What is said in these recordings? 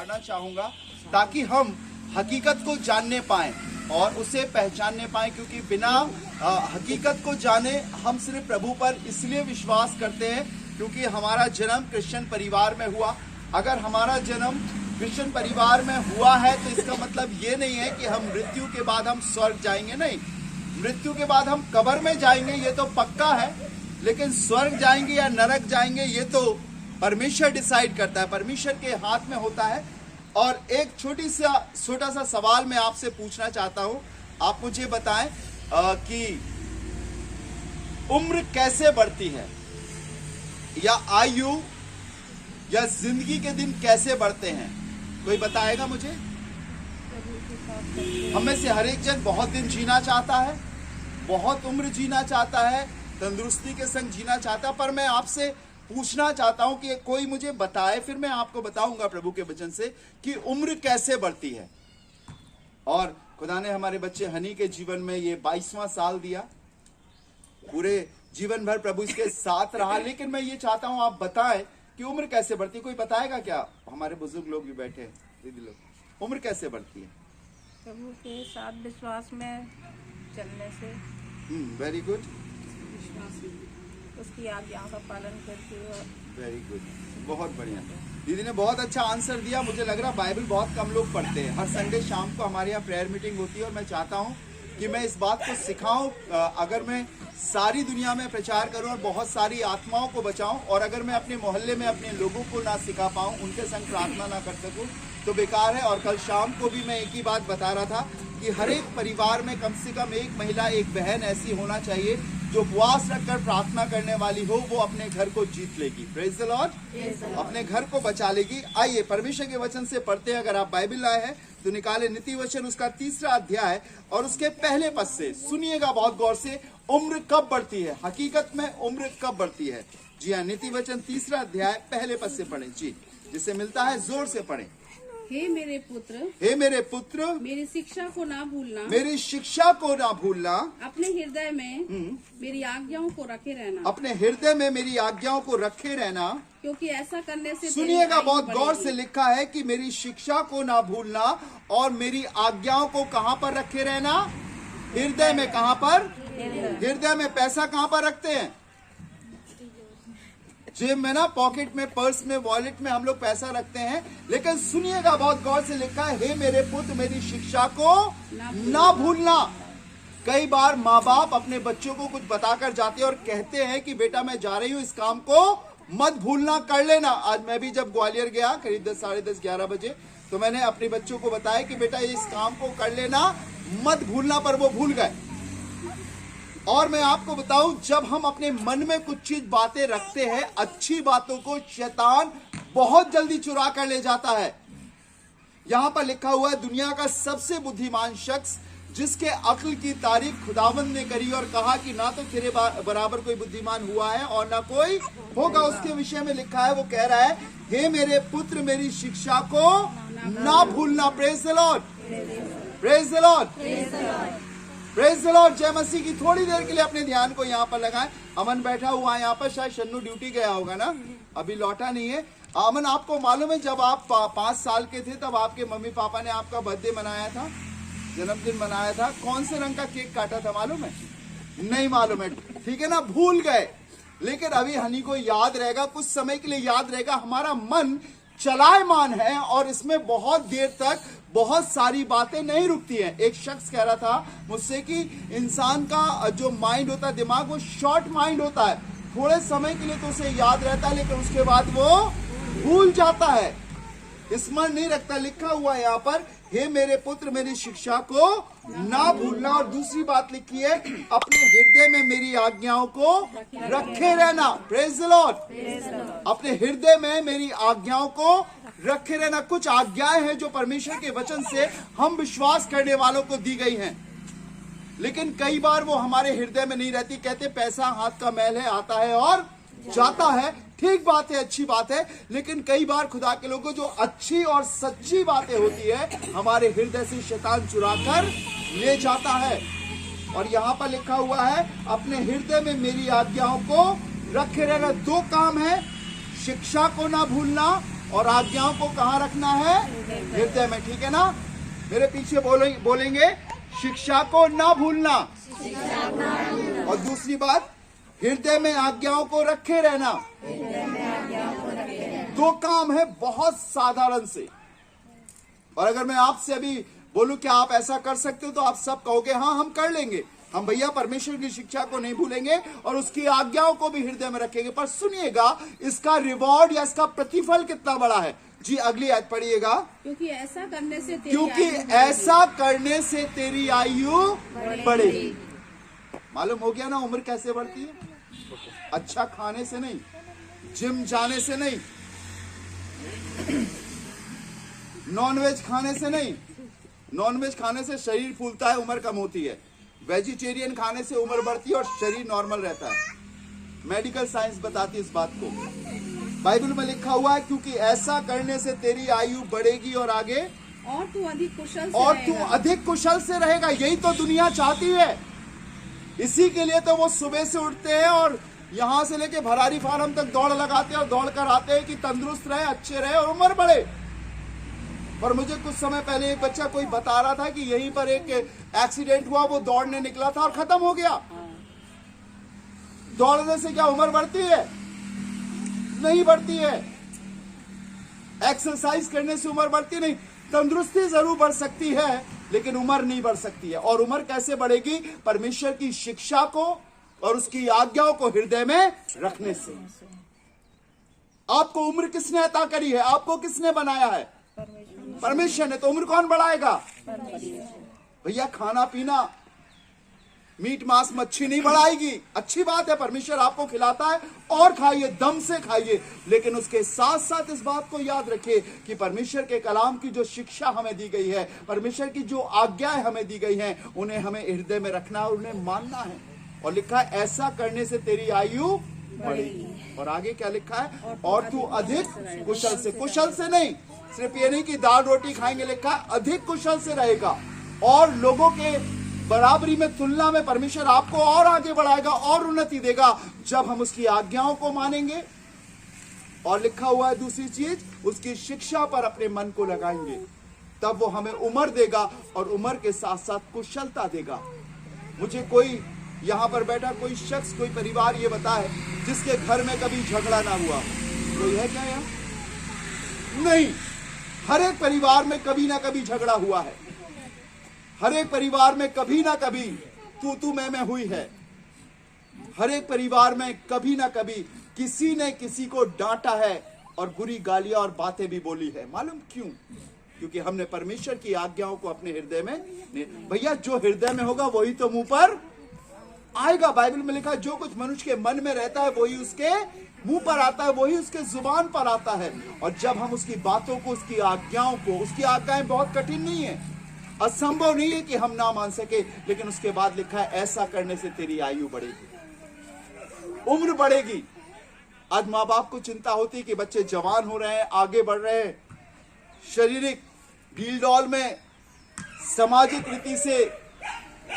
उतारना चाहूंगा ताकि हम हकीकत को जानने पाएं और उसे पहचानने पाएं, क्योंकि बिना हकीकत को जाने हम सिर्फ प्रभु पर इसलिए विश्वास करते हैं क्योंकि हमारा जन्म क्रिश्चियन परिवार में हुआ। अगर हमारा जन्म क्रिश्चियन परिवार में हुआ है तो इसका मतलब ये नहीं है कि हम मृत्यु के बाद हम स्वर्ग जाएंगे, नहीं। मृत्यु के बाद हम कब्र में जाएंगे ये तो पक्का है, लेकिन स्वर्ग जाएंगे या नरक जाएंगे ये तो परमेश्वर डिसाइड करता है, परमेश्वर के हाथ में होता है। और एक छोटा सा सवाल मैं आपसे पूछना चाहता हूं, आप मुझे बताएं कि उम्र कैसे बढ़ती है, या आयु या जिंदगी के दिन कैसे बढ़ते हैं? कोई बताएगा मुझे? हम में से हर एक जन बहुत दिन जीना चाहता है, बहुत उम्र जीना चाहता है, तंदुरुस्ती के संग जीना चाहता है, पर मैं आपसे पूछना चाहता हूं कि कोई मुझे बताए, फिर मैं आपको बताऊंगा प्रभु के वचन से कि उम्र कैसे बढ़ती है। और खुदा ने हमारे बच्चे हनी के जीवन में ये 22वां साल दिया, पूरे जीवन भर प्रभु इसके साथ रहा, लेकिन मैं ये चाहता हूं आप बताएं कि उम्र कैसे बढ़ती है। कोई बताएगा क्या? हमारे बुजुर्ग लोग भी बैठे हैं, दीदी लोग, उम्र कैसे बढ़ती है? प्रभु के साथ विश्वास में चलने से। Very good. उसकी आज्ञाओं का पालन करके। और वेरी गुड, बहुत बढ़िया। दीदी ने बहुत अच्छा आंसर दिया। मुझे लग रहा बाइबल बहुत कम लोग पढ़ते हैं। हर संडे शाम को हमारे यहाँ प्रेयर मीटिंग होती है और मैं चाहता हूँ कि मैं इस बात को सिखाऊं। अगर मैं सारी दुनिया में प्रचार करूं और बहुत सारी आत्माओं को बचाऊं, और अगर मैं अपने मोहल्ले में अपने लोगों को ना सिखा पाऊं, उनके संग प्रार्थना ना कर सकूं, तो बेकार है। और कल शाम को भी मैं एक ही बात बता रहा था कि हर एक परिवार में कम से कम एक महिला, एक बहन ऐसी होना चाहिए जो उपवास रखकर प्रार्थना करने वाली हो, वो अपने घर को जीत लेगी। प्रेज द लॉर्ड, अपने घर को बचा लेगी। आइए परमेश्वर के वचन से पढ़ते हैं। अगर आप बाइबल लाए हैं तो निकाले नीति वचन उसका 3रा अध्याय और उसके पहले पद से सुनिएगा बहुत गौर से। उम्र कब बढ़ती है? हकीकत में उम्र कब बढ़ती है? जी हाँ, नीति वचन 3रा अध्याय पहले पद से पढ़ें जी, जिसे मिलता है जोर से पढ़ें। हे मेरे पुत्र, हे मेरे पुत्र, मेरी शिक्षा को ना भूलना, मेरी शिक्षा को ना भूलना, अपने हृदय में मेरी आज्ञाओं को रखे रहना, अपने हृदय में मेरी आज्ञाओं को रखे रहना, क्योंकि ऐसा करने से सुनिएगा बहुत गौर से लिखा है कि मेरी शिक्षा को ना भूलना और मेरी आज्ञाओं को कहाँ पर रखे रहना? हृदय में। कहाँ पर? हृदय में। पैसा कहाँ पर रखते हैं? जेब में ना, पॉकेट में, पर्स में, वॉलेट में हम लोग पैसा रखते हैं। लेकिन सुनिएगा बहुत गौर से लिखा है, हे मेरे पुत्र मेरी शिक्षा को ना भूलना। कई बार माँ बाप अपने बच्चों को कुछ बताकर जाते हैं और कहते हैं कि बेटा मैं जा रही हूँ, इस काम को मत भूलना, कर लेना। आज मैं भी जब ग्वालियर गया करीब 10, साढ़े 10, 11 बजे, तो मैंने अपने बच्चों को बताया कि बेटा इस काम को कर लेना, मत भूलना, पर वो भूल गए। और मैं आपको बताऊं, जब हम अपने मन में कुछ चीज बातें रखते हैं, अच्छी बातों को शैतान बहुत जल्दी चुरा कर ले जाता है। यहां पर लिखा हुआ है, दुनिया का सबसे बुद्धिमान शख्स जिसके अक्ल की तारीफ खुदावंद ने करी और कहा कि ना तो तेरे बराबर कोई बुद्धिमान हुआ है और ना कोई होगा, उसके विषय में लिखा है। वो कह रहा है, हे मेरे पुत्र मेरी शिक्षा को ना भूलना। Praise the Lord, praise the Lord, praise the Lord. जय मसीह की। थोड़ी देर के लिए अपने ध्यान को यहाँ पर लगाएं। अमन बैठा हुआ है यहाँ पर, शायद शन्नू ड्यूटी गया होगा ना, अभी लौटा नहीं है। अमन, आपको मालूम है जब आप 5 साल के थे तब आपके मम्मी पापा ने आपका बर्थडे मनाया था, जन्मदिन मनाया था, कौन से रंग का केक काटा था मालूम है? नहीं मालूम है, ठीक है ना, भूल गए। लेकिन अभी हनी को याद रहेगा, कुछ समय के लिए याद रहेगा। हमारा मन चलायमान है और इसमें बहुत देर तक बहुत सारी बातें नहीं रुकती हैं। एक शख्स कह रहा था मुझसे कि इंसान का जो माइंड होता है, दिमाग, वो शॉर्ट माइंड होता है। थोड़े समय के लिए तो उसे याद रहता है, लेकिन उसके बाद वो भूल जाता है, स्मरण नहीं रखता। लिखा हुआ है यहाँ पर, हे मेरे पुत्र मेरी शिक्षा को ना भूलना। और दूसरी बात लिखी है, अपने हृदय में मेरी आज्ञाओं को रखे रहना। प्रेज द लॉर्ड, अपने हृदय में मेरी आज्ञाओं को रखे रहना। कुछ आज्ञाएं हैं जो परमेश्वर के वचन से हम विश्वास करने वालों को दी गई हैं, लेकिन कई बार वो हमारे हृदय में नहीं रहती। कहते पैसा हाथ का मैल है, आता है और जाता है। ठीक बात है, अच्छी बात है, लेकिन कई बार खुदा के लोगों जो अच्छी और सच्ची बातें होती है हमारे हृदय से शैतान चुरा कर ले जाता है। और यहाँ पर लिखा हुआ है, अपने हृदय में मेरी आज्ञाओं को रखे रहना। 2 काम है, शिक्षा को ना भूलना और आज्ञाओं को कहाँ रखना है? हृदय में। ठीक है ना? मेरे पीछे बोलेंगे शिक्षा को ना भूलना, और दूसरी बात हृदय में आज्ञाओं को रखे रहना। दो काम है बहुत साधारण से, और अगर मैं आपसे अभी बोलूं क्या आप ऐसा कर सकते हो, तो आप सब कहोगे हाँ हम कर लेंगे। हम भैया परमेश्वर की शिक्षा को नहीं भूलेंगे और उसकी आज्ञाओं को भी हृदय में रखेंगे। पर सुनिएगा, इसका रिवॉर्ड या इसका प्रतिफल कितना बड़ा है। जी अगली आयत पढ़िएगा। क्योंकि ऐसा करने से तेरी आयु बढ़ेगी। मालूम हो गया ना उम्र कैसे बढ़ती है? अच्छा खाने से नहीं, जिम जाने से नहीं, नॉनवेज खाने से नहीं। नॉनवेज खाने से शरीर फूलता है, उम्र कम होती है। वेजिटेरियन खाने से उम्र बढ़ती है और शरीर नॉर्मल रहता है। मेडिकल साइंस बताती है इस बात को। बाइबल में लिखा हुआ है क्योंकि ऐसा करने से तेरी आयु बढ़ेगी और आगे और तू अधिक कुशल से रहेगा। यही तो दुनिया चाहती है। इसी के लिए तो वो सुबह से उठते हैं और यहां से लेके भरारी फार्म तक दौड़ लगाते हैं और दौड़ कर आते हैं कि तंदुरुस्त रहे, अच्छे रहे और उम्र बढ़े। पर मुझे कुछ समय पहले एक बच्चा कोई बता रहा था कि यहीं पर एक एक्सीडेंट हुआ, वो दौड़ने निकला था और खत्म हो गया। दौड़ने से क्या उम्र बढ़ती है? नहीं बढ़ती है। एक्सरसाइज करने से उम्र बढ़ती नहीं। तंदुरुस्ती जरूर बढ़ सकती है लेकिन उम्र नहीं बढ़ सकती है। और उम्र कैसे बढ़ेगी? परमेश्वर की शिक्षा को और उसकी आज्ञाओं को हृदय में रखने से। आपको उम्र किसने अता करी है? आपको किसने बनाया है? परमेश्वर ने। तो उम्र कौन बढ़ाएगा? भैया खाना पीना, मीट मांस मच्छी नहीं बढ़ाएगी। अच्छी बात है, परमेश्वर आपको खिलाता है और खाइए, दम से खाइए। लेकिन उसके साथ साथ इस बात को याद रखिए कि परमेश्वर के कलाम की जो शिक्षा हमें दी गई है, परमेश्वर की जो आज्ञाएं हमें दी गई हैं, उन्हें हमें हृदय में रखना और उन्हें मानना है। और लिखा है ऐसा करने से तेरी आयु बढ़ेगी। और आगे क्या लिखा है? और तू अधिक कुशल से। कुशल से नहीं, सिर्फ ये नहीं कि दाल रोटी खाएंगे, लिखा है अधिक कुशल से रहेगा। और लोगों के बराबरी में, तुलना में परमेश्वर आपको और आगे बढ़ाएगा और उन्नति देगा जब हम उसकी आज्ञाओं को मानेंगे। और लिखा हुआ है दूसरी चीज, उसकी शिक्षा पर अपने मन को लगाएंगे, तब वो हमें उम्र देगा और उम्र के साथ साथ कुशलता देगा। मुझे कोई यहां पर बैठा कोई शख्स, कोई परिवार ये बताए जिसके घर में कभी झगड़ा ना हुआ। कोई है क्या यहाँ? नहीं। हर एक परिवार में कभी ना कभी झगड़ा हुआ है। हर एक परिवार में कभी ना कभी तू मैं हुई है। हर एक परिवार में कभी ना कभी किसी ने किसी को डांटा है और बुरी गालियां और बातें भी बोली है। मालूम क्यों? क्योंकि हमने परमेश्वर की आज्ञाओं को अपने हृदय में। भैया जो हृदय में होगा वही तो मुंह पर आएगा। बाइबल में लिखा है जो कुछ मनुष्य के मन में रहता है वही उसके मुंह पर आता है, वही उसके जुबान पर आता है। और जब हम उसकी बातों को, उसकी आज्ञाओं को, उसकी आज्ञाएं बहुत कठिन नहीं है, असंभव नहीं है कि हम ना मान सके, लेकिन उसके बाद लिखा है ऐसा करने से तेरी आयु बढ़ेगी, उम्र बढ़ेगी। आज माँ बाप को चिंता होती है कि बच्चे जवान हो रहे हैं, आगे बढ़ रहे हैं, शारीरिक ढील डॉल में, सामाजिक रीति से,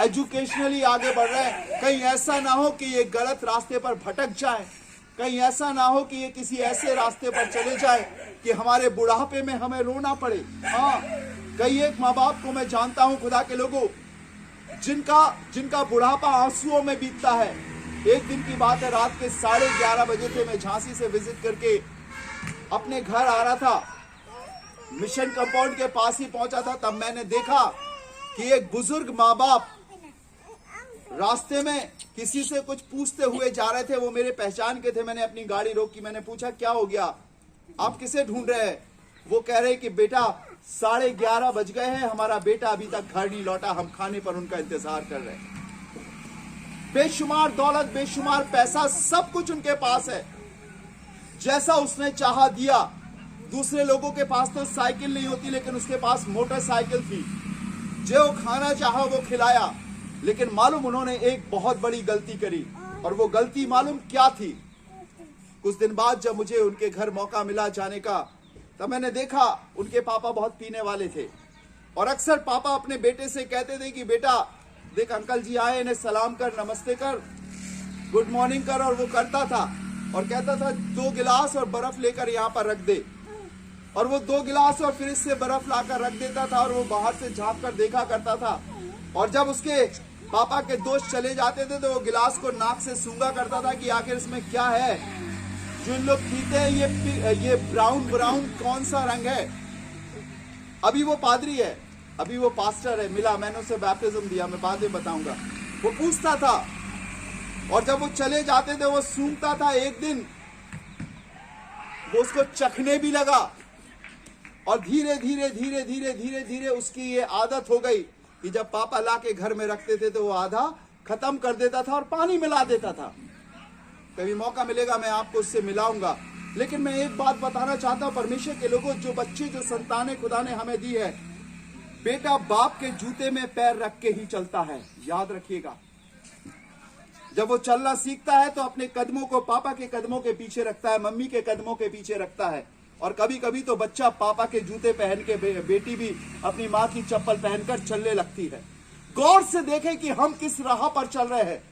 एजुकेशनली आगे बढ़ रहे हैं। कहीं ऐसा ना हो कि ये गलत रास्ते पर भटक जाए, कहीं ऐसा ना हो कि ये किसी ऐसे रास्ते पर चले जाए कि हमारे बुढ़ापे में हमें रोना पड़े। हाँ, कई एक माँ बाप को मैं जानता हूं, खुदा के लोगों, जिनका बुढ़ापा आंसुओं में बीतता है। एक दिन की बात है, रात के 11:30 बजे थे, मैं झांसी से विजिट करके अपने घर आ रहा था, मिशन कंपाउंड के पास ही पहुंचा था, तब मैंने देखा कि एक बुजुर्ग माँ बाप रास्ते में किसी से कुछ पूछते हुए जा रहे थे। वो मेरे पहचान के थे। मैंने अपनी गाड़ी रोकी, मैंने पूछा क्या हो गया, आप किसे ढूंढ रहे हैं? वो कह रहे कि बेटा 11:30 बज गए हैं, हमारा बेटा अभी तक घर नहीं लौटा, हम खाने पर उनका इंतजार कर रहे हैं। बेशुमार दौलत, बेशुमार पैसा, सब कुछ उनके पास है, जैसा उसने चाहा दिया। दूसरे लोगों के पास तो साइकिल नहीं होती, लेकिन उसके पास मोटरसाइकिल थी। जो खाना चाहा वो खिलाया। लेकिन मालूम उन्होंने एक बहुत बड़ी गलती करी, और वो गलती मालूम क्या थी? कुछ दिन बाद जब मुझे उनके घर मौका मिला जाने का, तब मैंने देखा उनके पापा बहुत पीने वाले थे। और अक्सर पापा अपने बेटे से कहते थे कि बेटा देख अंकल जी आए, इन्हें सलाम कर, नमस्ते कर, गुड मॉर्निंग कर। और वो करता था और कहता था 2 गिलास और बर्फ लेकर यहाँ पर रख दे। और वो 2 गिलास और फ्रिज से बर्फ लाकर रख देता था और वो बाहर से झांक कर देखा करता था। और जब उसके पापा के दोस्त चले जाते थे तो वो गिलास को नाक से सूंघा करता था कि आखिर इसमें क्या है जो इन लोग पीते हैं, ये ब्राउन ब्राउन कौन सा रंग है। अभी वो पादरी है, अभी वो पास्टर है, मिला, मैंने उसे बैप्टिज्म दिया, मैं बाद में बताऊंगा। वो पूछता था और जब वो चले जाते थे वो सूंघता था। एक दिन वो उसको चखने भी लगा और धीरे धीरे धीरे धीरे धीरे धीरे उसकी ये आदत हो गई कि जब पापा ला के घर में रखते थे तो वो आधा खत्म कर देता था और पानी मिला देता था। कभी मौका मिलेगा मैं आपको उससे मिलाऊंगा। लेकिन मैं एक बात बताना चाहता हूं, परमेश्वर के लोगों, जो बच्चे, जो संतानें खुदा ने हमें दी है, बेटा बाप के जूते में पैर रख के ही चलता है, याद रखिएगा। जब वो चलना सीखता है तो अपने कदमों को पापा के कदमों के पीछे रखता है, मम्मी के कदमों के पीछे रखता है। और कभी कभी तो बच्चा पापा के जूते पहन के, बेटी भी अपनी माँ की चप्पल पहनकर चलने लगती है। गौर से देखें कि हम किस राह पर चल रहे हैं,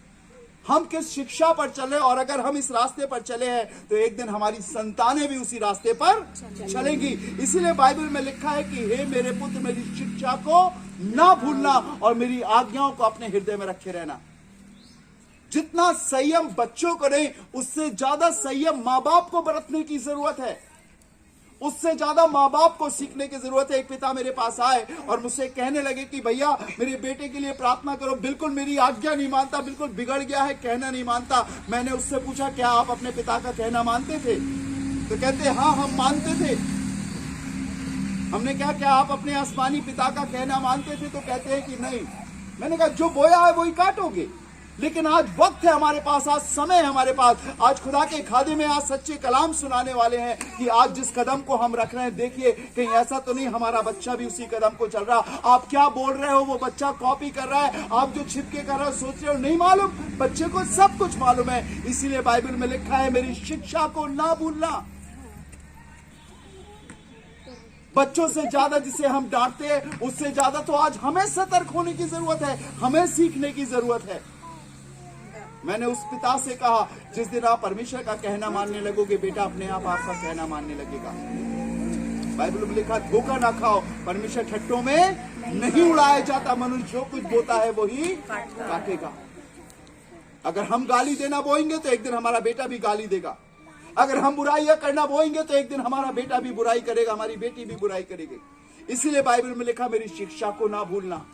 हम किस शिक्षा पर चल रहे हैं। और अगर हम इस रास्ते पर चले हैं तो एक दिन हमारी संतानें भी उसी रास्ते पर चलेंगी। इसीलिए बाइबल में लिखा है कि हे मेरे पुत्र, मेरी शिक्षा को ना भूलना और मेरी आज्ञाओं को अपने हृदय में रखे रहना। जितना संयम बच्चों को नहीं, उससे ज्यादा संयम माँ बाप को बरतने की जरूरत है, उससे ज्यादा माँ बाप को सीखने की जरूरत है। एक पिता मेरे पास आए और मुझसे कहने लगे कि भैया मेरे बेटे के लिए प्रार्थना करो, बिल्कुल मेरी आज्ञा नहीं मानता, बिल्कुल बिगड़ गया है, कहना नहीं मानता। मैंने उससे पूछा क्या आप अपने पिता का कहना मानते थे? तो कहते हाँ हम मानते थे। हमने कहा क्या आप अपने आसमानी पिता का कहना मानते थे? तो कहते हैं कि नहीं। मैंने कहा जो बोया है वही काटोगे। लेकिन आज वक्त है हमारे पास, आज समय है हमारे पास, आज खुदा के खादे में आज सच्चे कलाम सुनाने वाले हैं कि आज जिस कदम को हम रख रहे हैं, देखिए कहीं ऐसा तो नहीं हमारा बच्चा भी उसी कदम को चल रहा। आप क्या बोल रहे हो वो बच्चा कॉपी कर रहा है, आप जो छिपके कर रहे हो सोच रहे हो नहीं मालूम, बच्चे को सब कुछ मालूम है। इसीलिए बाइबल में लिखा है मेरी शिक्षा को ना भूलना। बच्चों से ज्यादा जिसे हम डांटते हैं उससे ज्यादा तो आज हमें सतर्क होने की जरूरत है, हमें सीखने की जरूरत है। मैंने उस पिता से कहा जिस दिन आप परमेश्वर का कहना मानने लगोगे बेटा अपने आप आपका कहना मानने लगेगा। बाइबल में लिखा धोखा ना खाओ, परमेश्वर ठट्टों में नहीं उड़ाया जाता, मनुष्य जो कुछ बोता है वही काटेगा। अगर हम गाली देना बोएंगे तो एक दिन हमारा बेटा भी गाली देगा। अगर हम बुराइयां करना बोएंगे तो एक दिन हमारा बेटा भी बुराई करेगा, हमारी बेटी भी बुराई करेगी। इसीलिए बाइबल में लिखा मेरी शिक्षा को ना भूलना।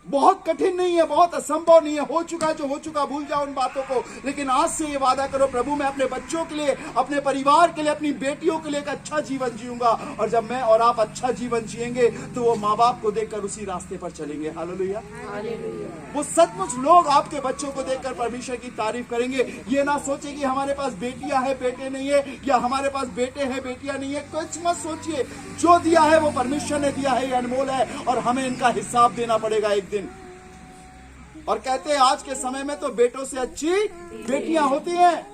बहुत कठिन नहीं है, बहुत असंभव नहीं है। हो चुका जो हो चुका भूल जाओ उन बातों को, लेकिन आज से ये वादा करो प्रभु मैं अपने बच्चों के लिए, अपने परिवार के लिए, अपनी बेटियों के लिए एक अच्छा जीवन जीऊंगा। और जब मैं और आप अच्छा जीवन जिएंगे तो वो माँ बाप को देखकर उसी रास्ते पर चलेंगे। हालेलुया। वो सचमुच लोग आपके बच्चों को देखकर परमेश्वर की तारीफ करेंगे। ये ना सोचे कि हमारे पास बेटियां हैं बेटे नहीं है, या हमारे पास बेटे हैं बेटियां नहीं है। कुछ मत सोचिए, जो दिया है वो परमेश्वर ने दिया है, ये अनमोल है और हमें इनका हिसाब देना पड़ेगा एक दिन। और कहते हैं आज के समय में तो बेटों से अच्छी बेटियां होती हैं।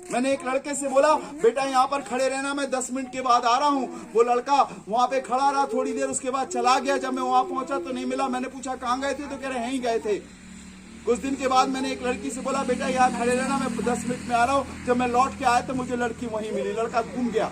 मैंने एक लड़के से बोला बेटा यहाँ पर खड़े रहना, मैं 10 मिनट के बाद आ रहा हूँ। वो लड़का वहां पे खड़ा रहा, थोड़ी देर उसके बाद चला गया। जब मैं वहां पहुंचा तो नहीं मिला। मैंने पूछा कहाँ गए थे? तो कह रहे यहीं गए थे। कुछ दिन के बाद मैंने एक लड़की से बोला बेटा यहाँ खड़े रहना, मैं 10 मिनट में आ रहा हूँ। जब मैं लौट के आया तो मुझे लड़की वहीं मिली, लड़का घूम गया।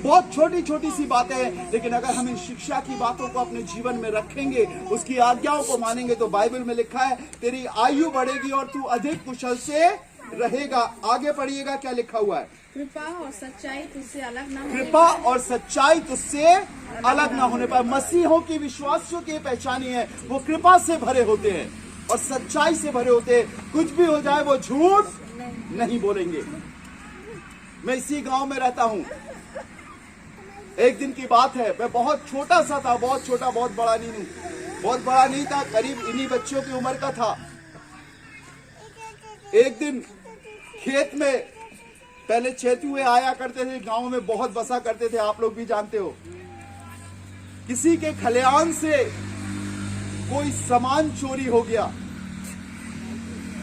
बहुत छोटी छोटी सी बातें हैं, लेकिन अगर हम इन शिक्षा की बातों को अपने जीवन में रखेंगे, उसकी आज्ञाओं को मानेंगे, तो बाइबल में लिखा है तेरी आयु बढ़ेगी और तू अधिक कुशल से रहेगा। आगे पढ़िएगा क्या लिखा हुआ है? कृपा और सच्चाई तुझसे अलग न होने कृपा और सच्चाई तुझसे अलग ना होने पाए। मसीहों की, विश्वासियों की पहचान है वो कृपा से भरे होते हैं और सच्चाई से भरे होते हैं। कुछ भी हो जाए वो झूठ नहीं बोलेंगे। मैं इसी गांव में रहता हूं। एक दिन की बात है, मैं बहुत छोटा सा था, बहुत छोटा, बहुत बड़ा नहीं हूं, बहुत बड़ा नहीं था, करीब इन्हीं बच्चों की उम्र का था। एक दिन खेत में पहले चेतुए आया करते थे, गांव में बहुत बसा करते थे, आप लोग भी जानते हो। किसी के खलिहान से कोई सामान चोरी हो गया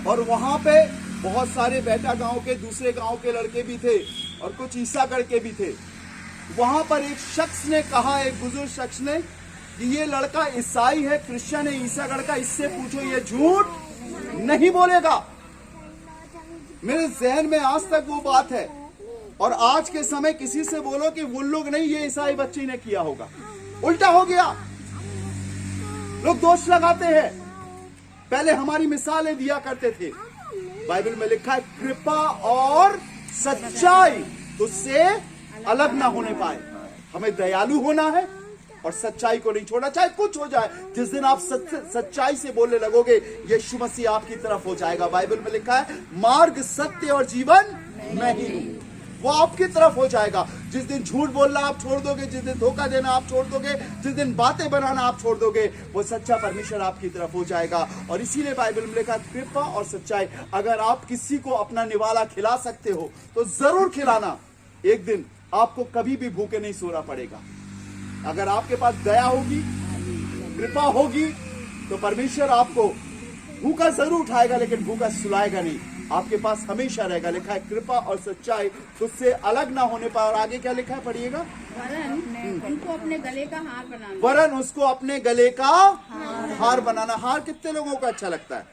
और वहां पे बहुत सारे बेटा गांव के, दूसरे गांव के लड़के भी थे और कुछ ईसागढ़ के भी थे। वहां पर एक शख्स ने कहा, एक बुजुर्ग शख्स ने, कि ये लड़का ईसाई है, क्रिश्चियन है, ईसागढ़ का, इससे पूछो ये झूठ नहीं बोलेगा। मेरे जहन में आज तक वो बात है। और आज के समय किसी से बोलो कि वो लोग नहीं, ये ईसाई बच्ची ने किया होगा, उल्टा हो गया। लोग दोष लगाते हैं। पहले हमारी मिसालें दिया करते थे। बाइबल में लिखा है कृपा और सच्चाई तुझसे अलग ना होने पाए। हमें दयालु होना है और सच्चाई को नहीं छोड़ना, चाहे कुछ हो जाए। जिस दिन आप सच्चाई से बोलने लगोगे, यीशु मसीह आपकी तरफ हो जाएगा। बाइबल में लिखा है मार्ग, सत्य और जीवन मैं ही हूं, वो आपकी तरफ हो जाएगा। जिस दिन झूठ बोलना आप छोड़ दोगे, जिस दिन धोखा देना आप छोड़ दोगे, जिस दिन बातें बनाना आप छोड़ दोगे, वो सच्चा परमेश्वर आपकी तरफ हो जाएगा। और इसीलिए बाइबल में लिखा कृपा और सच्चाई। अगर आप किसी को अपना निवाला खिला सकते हो तो जरूर खिलाना। एक दिन आपको कभी भी भूखे नहीं सोना पड़ेगा। अगर आपके पास दया होगी, कृपा होगी, तो परमेश्वर आपको भूखा जरूर उठाएगा, लेकिन भूखा सुलाएगा नहीं। आपके पास हमेशा रहेगा। लिखा है कृपा और सच्चाई तुझसे अलग ना होने पाए। और आगे क्या लिखा है, पढ़िएगा। वरन उनको अपने गले का हार बनाना। वरन उसको अपने गले का हार बनाना। हार कितने लोगों को अच्छा लगता है?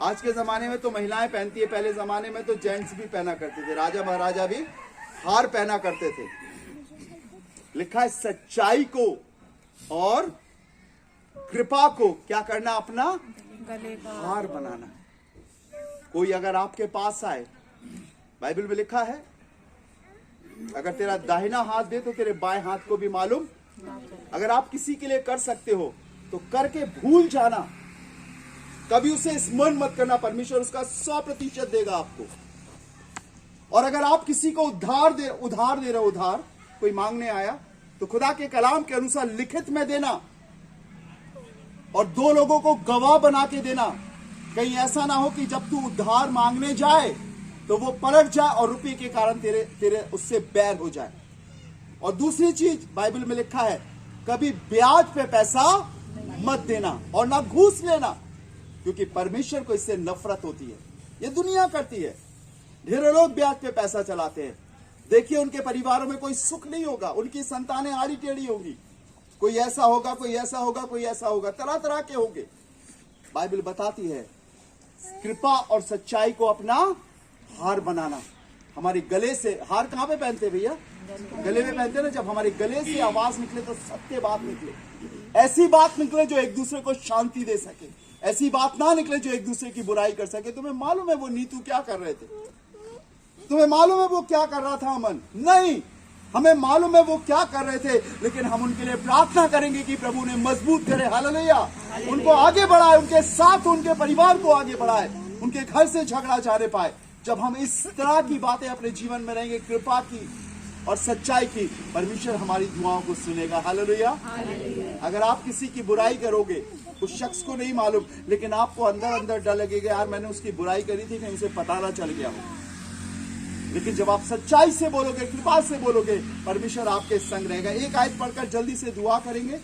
आज के जमाने में तो महिलाएं पहनती है, पहले जमाने में तो जेंट्स भी पहना करते थे। राजा महाराजा भी हार पहना करते थे। लिखा है सच्चाई को और कृपा को क्या करना, अपना गले का हार बनाना। कोई अगर आपके पास आए, बाइबल में लिखा है अगर तेरा दाहिना हाथ दे तो तेरे बाएं हाथ को भी मालूम। अगर आप किसी के लिए कर सकते हो तो करके भूल जाना, कभी उसे स्मरण मत करना। परमेश्वर उसका 100% देगा आपको। और अगर आप किसी को उधार दे रहे हो, उधार कोई मांगने आया, तो खुदा के कलाम के अनुसार लिखित में देना और 2 लोगों को गवाह बना के देना। कहीं ऐसा ना हो कि जब तू उधार मांगने जाए तो वो पलट जाए और रुपये के कारण तेरे उससे बैर हो जाए। और दूसरी चीज बाइबल में लिखा है कभी ब्याज पे पैसा मत देना और ना घूस लेना, क्योंकि परमेश्वर को इससे नफरत होती है। ये दुनिया करती है। ढेरों लोग ब्याज पे पैसा चलाते हैं। देखिए उनके परिवारों में कोई सुख नहीं होगा, उनकी संतानें आड़ी टेढ़ी होंगी। कोई ऐसा होगा, कोई ऐसा होगा, कोई ऐसा होगा, तरह तरह के होंगे। बाइबल बताती है कृपा और सच्चाई को अपना हार बनाना। हमारे गले से हार कहां पे पहनते भैया? गले में पहनते ना। जब हमारे गले से आवाज निकले तो सत्य बात निकले। ऐसी बात निकले जो एक दूसरे को शांति दे सके। ऐसी बात ना निकले जो एक दूसरे की बुराई कर सके। तुम्हें मालूम है वो नीतू क्या कर रहे थे? तुम्हें मालूम है वो क्या कर रहा था? अमन नहीं, हमें मालूम है वो क्या कर रहे थे, लेकिन हम उनके लिए प्रार्थना करेंगे कि प्रभु ने मजबूत करे। हालेलुया। उनको आगे बढ़ाए, उनके साथ उनके परिवार को आगे बढ़ाए, उनके घर से झगड़ा जाने पाए। जब हम इस तरह की बातें अपने जीवन में रहेंगे, कृपा की और सच्चाई की, परमेश्वर हमारी दुआओं को सुनेगा। हालेलुया। अगर आप किसी की बुराई करोगे, उस शख्स को नहीं मालूम, लेकिन आपको अंदर अंदर डर लगेगा, यार मैंने उसकी बुराई करी थी, कहीं उसे पता ना चल गया हो। लेकिन जब आप सच्चाई से बोलोगे, कृपा से बोलोगे, परमेश्वर आपके संग रहेगा। एक आयत पढ़कर जल्दी से दुआ करेंगे।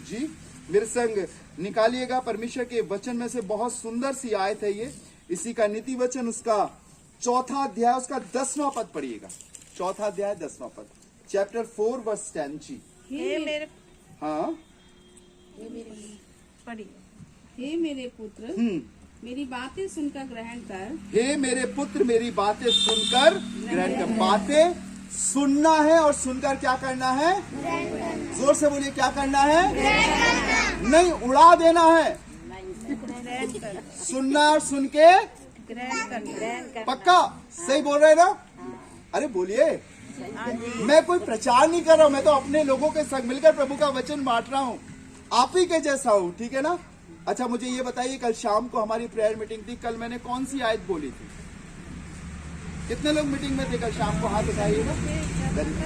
जी मेरे संग निकालिएगा परमेश्वर के वचन में से बहुत सुंदर सी आयत है ये। इसी का नीति वचन, उसका 4वां अध्याय, उसका 10वां पद पढ़िएगा। 4वां अध्याय 10वां पद, चैप्टर 4 वर्स 10। जी हाँ, हे मेरे पुत्र मेरी बातें सुनकर ग्रहण कर। हे मेरे पुत्र मेरी बातें सुनकर ग्रहण कर। बातें सुनना है और सुनकर क्या करना है? जोर से बोलिए, क्या करना है? नहीं उड़ा देना है। सुनना और सुन के पक्का सही बोल रहे ना? अरे बोलिए। मैं कोई प्रचार नहीं कर रहा हूं, मैं तो अपने लोगों के संग मिलकर प्रभु का वचन बांट रहा हूं। आप ही के जैसा हूं, ठीक है ना? अच्छा मुझे ये बताइए, कल शाम को हमारी प्रेयर मीटिंग थी। कल मैंने कौन सी आयत बोली थी? कितने लोग मीटिंग में थे कल शाम को? हाथ उठाइएगा।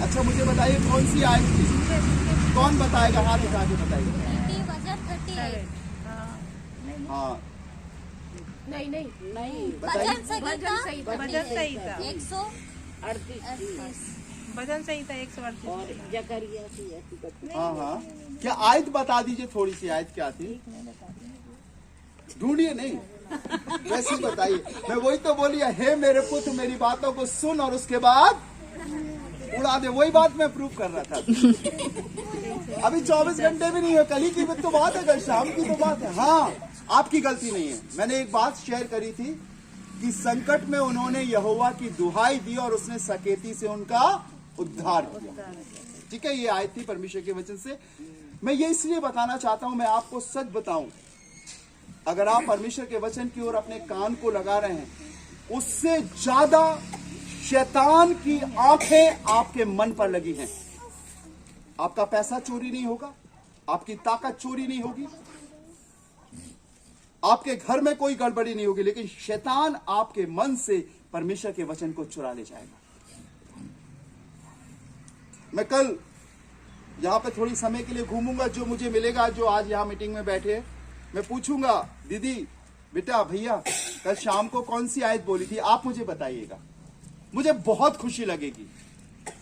अच्छा मुझे बताइए कौन सी आयत थी? कौन बताएगा? हाथ उठा के बताइए। हाँ नहीं नहीं नहीं, बताइए। भजन संहिता 138 भजन संहिता 138 और जकरिया की हाँ हाँ, क्या आयत बता दीजिए, थोड़ी सी आयत क्या थी? ढूंढिए नहीं, वैसे ही बताइए। मैं वही तो बोली, हे मेरे पुत्र मेरी बातों को सुन और उसके बाद उड़ा दे। वही बात मैं प्रूव कर रहा था। अभी 24 घंटे भी नहीं है, कल ही की तो बात है, कल शाम की तो बात है। हाँ आपकी गलती नहीं है। मैंने एक बात शेयर करी थी कि संकट में उन्होंने यहोवा की दुहाई दी और उसने सकेती से उनका उद्धार किया। ठीक है, ये आयत थी परमेश्वर के वचन से। मैं ये इसलिए बताना चाहता हूं, मैं आपको सच बताऊं, अगर आप परमेश्वर के वचन की ओर अपने कान को लगा रहे हैं, उससे ज्यादा शैतान की आंखें आपके मन पर लगी हैं। आपका पैसा चोरी नहीं होगा, आपकी ताकत चोरी नहीं होगी, आपके घर में कोई गड़बड़ी नहीं होगी, लेकिन शैतान आपके मन से परमेश्वर के वचन को चुरा ले जाएगा। मैं कल यहां पे थोड़ी समय के लिए घूमूंगा, जो मुझे मिलेगा, जो आज यहां मीटिंग में बैठे, मैं पूछूंगा, दीदी, बेटा, भैया, कल शाम को कौन सी आयत बोली थी, आप मुझे बताइएगा, मुझे बहुत खुशी लगेगी।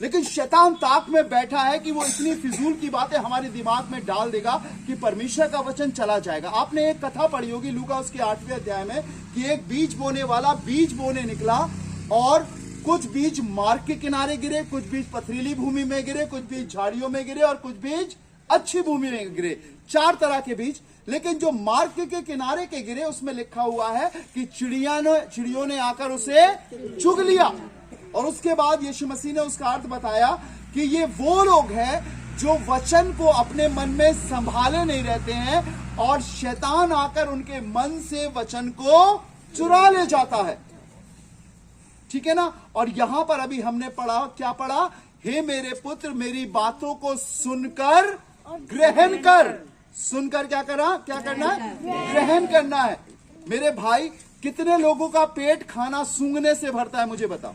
लेकिन शैतान ताक में बैठा है कि वो इतनी फिजूल की बातें हमारे दिमाग में डाल देगा कि परमेश्वर का वचन चला जाएगा। आपने एक कथा पढ़ी होगी लूका उसके 8वें अध्याय में कि एक बीज बोने वाला बीज बोने निकला और कुछ बीज मार्ग के किनारे गिरे, कुछ बीज पथरीली भूमि में गिरे, कुछ बीज झाड़ियों में गिरे और कुछ बीज अच्छी भूमि में गिरे। 4 तरह के बीज। लेकिन जो मार्ग के किनारे के गिरे उसमें लिखा हुआ है कि चिड़ियों ने आकर उसे चुग लिया। और उसके बाद यीशु मसीह ने उसका अर्थ बताया कि ये वो लोग हैं जो वचन को अपने मन में संभाले नहीं रहते हैं और शैतान आकर उनके मन से वचन को चुरा ले जाता है। ठीक है ना। और यहां पर अभी हमने पढ़ा, क्या पढ़ा? हे मेरे पुत्र, मेरी बातों को सुनकर ग्रहण कर। सुनकर क्या करना है? ग्रहण करना है। मेरे भाई, कितने लोगों का पेट खाना सूंघने से भरता है, मुझे बताओ।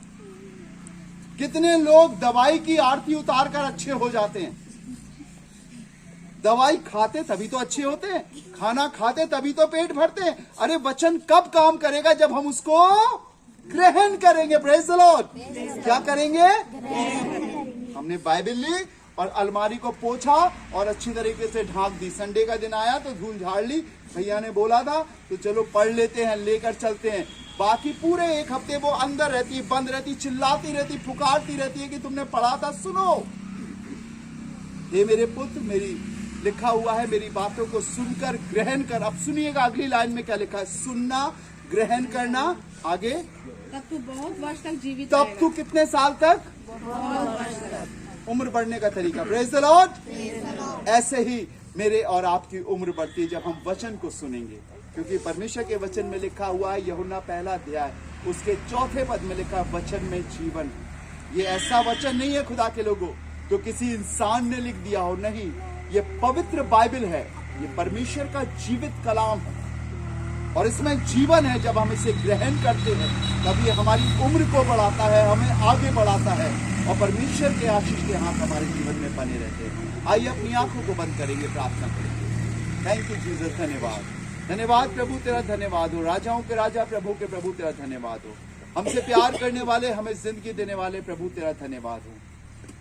कितने लोग दवाई की आरती उतार कर अच्छे हो जाते हैं? दवाई खाते तभी तो अच्छे होते हैं, खाना खाते तभी तो पेट भरते हैं। अरे वचन कब काम करेगा? जब हम उसको ग्रहण करेंगे। Praise the Lord. क्या करेंगे? हमने बाइबल ली और अलमारी को पोछा और अच्छी तरीके से ढांक दी। संडे का दिन आया तो धूल झाड़ ली, भैया ने बोला था तो चलो पढ़ लेते हैं, लेकर चलते हैं। बाकी पूरे 1 हफ्ते वो अंदर रहती है, बंद रहती, चिल्लाती रहती, पुकारती रहती है कि तुमने पढ़ा था, सुनो। हे मेरे पुत्र, मेरी लिखा हुआ है, मेरी बातों को सुनकर ग्रहण कर। अब सुनिएगा अगली लाइन में क्या लिखा है? सुनना, ग्रहण करना, आगे तब तू बहुत वर्ष तक जीवित तब रहेगा। तू कितने साल तक? बहुत वर्ष तक। उम्र बढ़ने का तरीका। Praise the Lord. ऐसे ही मेरे और आपकी उम्र बढ़ती है जब हम वचन को सुनेंगे, क्योंकि परमेश्वर के वचन में लिखा हुआ है, यूहन्ना 1 अध्याय उसके 4 पद में लिखा, वचन में जीवन। ये ऐसा वचन नहीं है खुदा के लोगों जो किसी इंसान ने लिख दिया हो, नहीं, ये पवित्र बाइबल है, ये परमेश्वर का जीवित कलाम है और इसमें जीवन है। जब हम इसे ग्रहण करते हैं तब ये हमारी उम्र को बढ़ाता है, हमें आगे बढ़ाता है और परमेश्वर के आशीष के हाथ हमारे जीवन में बने रहते हैं। आइए अपनी आंखों को बंद करेंगे, प्रार्थना करेंगे। Thank you Jesus. धन्यवाद, धन्यवाद प्रभु, तेरा धन्यवाद हो। राजाओं के राजा, प्रभु के प्रभु, तेरा धन्यवाद हो। हमसे प्यार करने वाले, हमें जिंदगी देने वाले प्रभु, तेरा धन्यवाद हो।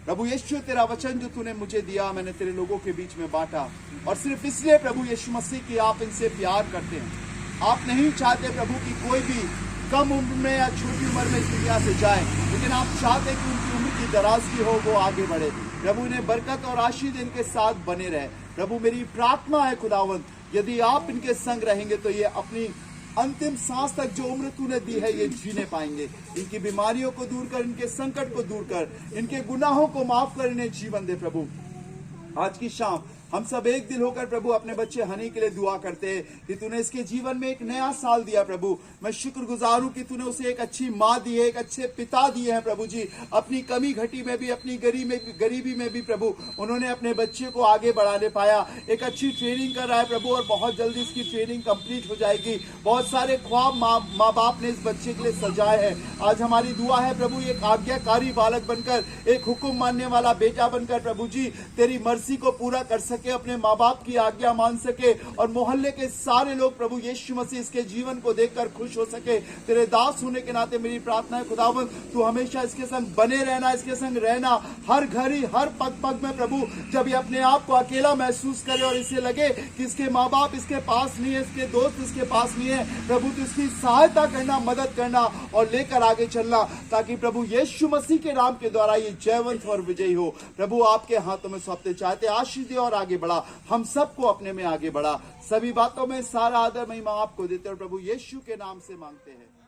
प्रभु यीशु, तेरा वचन जो तूने मुझे दिया, मैंने तेरे लोगों के बीच में बांटा, और सिर्फ इसलिए प्रभु यीशु मसीह की आप इनसे प्यार करते हैं। आप नहीं चाहते प्रभु कि कोई भी कम उम्र में या छोटी उम्र में इस दुनिया से जाए, लेकिन आप चाहते कि उनकी उम्र की दराजगी हो, वो आगे बढ़े। प्रभु इन्हें बरकत और आशीष इनके साथ बने रहे। प्रभु मेरी प्रार्थना है खुदावंद, यदि आप इनके संग रहेंगे तो ये अपनी अंतिम सांस तक जो उम्र तूने दी है ये जीने पाएंगे। इनकी बीमारियों को दूर कर, इनके संकट को दूर कर, इनके गुनाहों को माफ कर, इन्हें जीवन दे। प्रभु आज की शाम हम सब एक दिल होकर प्रभु अपने बच्चे हनी के लिए दुआ करते हैं कि तूने इसके जीवन में एक नया साल दिया। प्रभु मैं शुक्रगुजार हूं कि तूने उसे एक अच्छी माँ दी है, एक अच्छे पिता दिए हैं। प्रभु जी अपनी कमी घटी में भी, अपनी गरीबी में भी प्रभु उन्होंने अपने बच्चे को आगे बढ़ाने पाया। एक अच्छी ट्रेनिंग कर रहा है प्रभु और बहुत जल्दी इसकी ट्रेनिंग कंप्लीट हो जाएगी। बहुत सारे ख्वाब माँ बाप ने इस बच्चे के लिए सजाए हैं। आज हमारी दुआ है प्रभु एक आज्ञाकारी बालक बनकर, एक हुक्म मानने वाला बेटा बनकर प्रभु जी तेरी मर्जी को पूरा कर सके, अपने माँ बाप की आज्ञा मान सके और मोहल्ले के सारे लोग प्रभु यीशु मसीह इसके जीवन को देखकर खुश हो सके। तेरे दास होने के नाते मेरी प्रार्थना है खुदावंद, तू हमेशा इसके संग बने रहना, इसके संग रहना, हर घड़ी हर पग पग में प्रभु जब ये अपने आप को अकेला महसूस करे और इसे लगे कि इसके माँ बाप इसके पास नहीं है, इसके दोस्त इसके पास नहीं है, प्रभु तू इसकी सहायता करना, मदद करना और लेकर आगे चलना, ताकि प्रभु यीशु मसीह के नाम के द्वारा ये जयवंत और विजयी हो। प्रभु आपके हाथों में सौंपते चाहते, आशीष दे और आगे बढ़ा, हम सबको अपने में आगे बढ़ा। सभी बातों में सारा आदर महिमा आपको देते और प्रभु यीशु के नाम से मांगते हैं।